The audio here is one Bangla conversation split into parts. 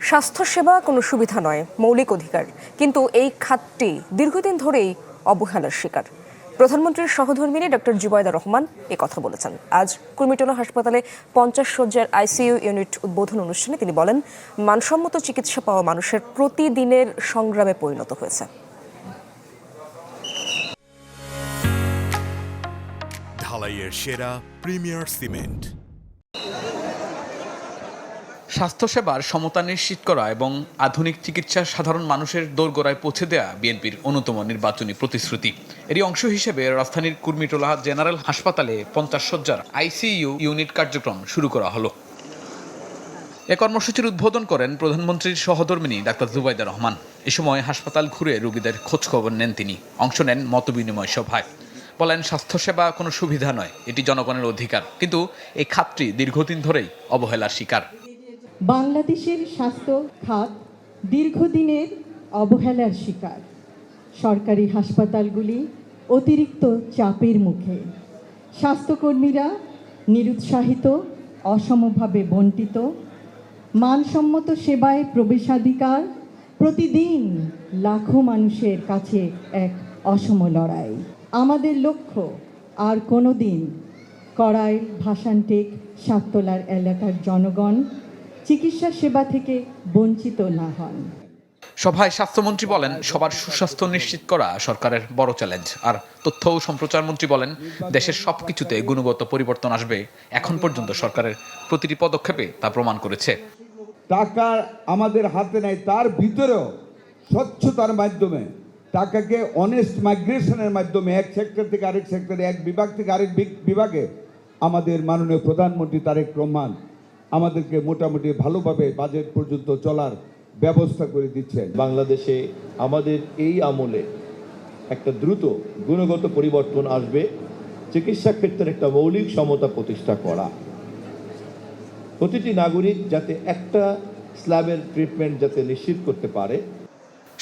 স্বাস্থ্যসেবা কোনো সুবিধা নয়, মৌলিক অধিকার। কিন্তু এই খাতটি দীর্ঘদিন ধরেই অবহেলার শিকার। প্রধানমন্ত্রীর সহধর্মিণী ডক্টর জুবাইদা রহমান কথা বলেছেন আজ কুর্মিটোলা হাসপাতালে 50 শয্যার আইসিইউ ইউনিট উদ্বোধন অনুষ্ঠানে। তিনি বলেন, মানসম্মত চিকিৎসা পাওয়া মানুষের প্রতিদিনের সংগ্রামে পরিণত হয়েছে। ঢালাইয়ের সেরা প্রিমিয়ার সিমেন্ট। স্বাস্থ্যসেবার সমতা নিশ্চিত করা এবং আধুনিক চিকিৎসা সাধারণ মানুষের দোরগোড়ায় পৌঁছে দেয়া বিএনপির অন্যতম নির্বাচনী প্রতিশ্রুতি। এরই অংশ হিসেবে রাজধানীর কুর্মিটোলা জেনারেল হাসপাতালে 50 শয্যার আইসিইউ ইউনিট কার্যক্রম শুরু করা হলো। এ কর্মসূচির উদ্বোধন করেন প্রধানমন্ত্রীর সহধর্মিণী ডাক্তার জুবাইদা রহমান। এ সময় হাসপাতাল ঘুরে রোগীদের খোঁজখবর নেন তিনি। অংশ নেন মতবিনিময় সভায়। বলেন, স্বাস্থ্যসেবা কোনো সুবিধা নয়, এটি জনগণের অধিকার। কিন্তু এই খাতটি দীর্ঘদিন ধরেই অবহেলার শিকার। বাংলাদেশের স্বাস্থ্য খাত দীর্ঘদিনের অবহেলার শিকার। সরকারি হাসপাতালগুলি অতিরিক্ত চাপের মুখে, স্বাস্থ্যকর্মীরা নিরুৎসাহিত, অসমভাবে বণ্টিত, মানসম্মত সেবায় প্রবেশাধিকার প্রতিদিন লাখো মানুষের কাছে এক অসম লড়াই। আমাদের লক্ষ্য আর কোনো দিন কড়াইল, ভাসানটেক, সাততলার এলাকার জনগণ চিকিৎসা সেবা থেকে বঞ্চিত না হন। সভায় স্বাস্থ্যমন্ত্রী বলেন, সবার সুস্বাস্থ্য নিশ্চিত করা সরকারের বড় চ্যালেঞ্জ। আর তথ্য ও সম্প্রচার মন্ত্রী বলেন, দেশের সবকিছুতে গুণগত পরিবর্তন আসবে। এখন পর্যন্ত সরকারের প্রতিটি পদক্ষেপে তা প্রমাণ করেছে। টাকা আমাদের হাতে নাই, তার ভিতরেও স্বচ্ছতার মাধ্যমে টাকাকে অনেস্ট মাইগ্রেশনের মাধ্যমে এক সেক্টর থেকে আরেক সেক্টরে, এক বিভাগ থেকে আরেক বিভাগে আমাদের মাননীয় প্রধানমন্ত্রী তারেক রহমান আমাদেরকে মোটামুটি ভালোভাবে বাজেট পর্যন্ত চলার ব্যবস্থা করে দিচ্ছেন। বাংলাদেশে আমাদের এই আমলে একটা দ্রুত গুণগত পরিবর্তন আসবে। চিকিৎসা ক্ষেত্রে একটা মৌলিক সমতা প্রতিষ্ঠা করা, প্রতিটি নাগরিক যাতে একটা স্ল্যাবের ট্রিটমেন্ট যাতে নিশ্চিত করতে পারে।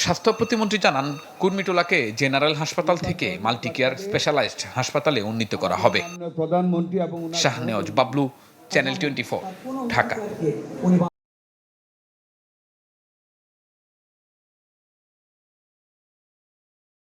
স্বাস্থ্য প্রতিমন্ত্রী জানান, কুর্মিটোলাকে জেনারেল হাসপাতাল থেকে মাল্টি কেয়ার স্পেশালাইজড হাসপাতালে উন্নীত করা হবে। প্রধানমন্ত্রী এবং শাহনেওয়াজ বাবলু, চ্যানেল 24, ঢাকা।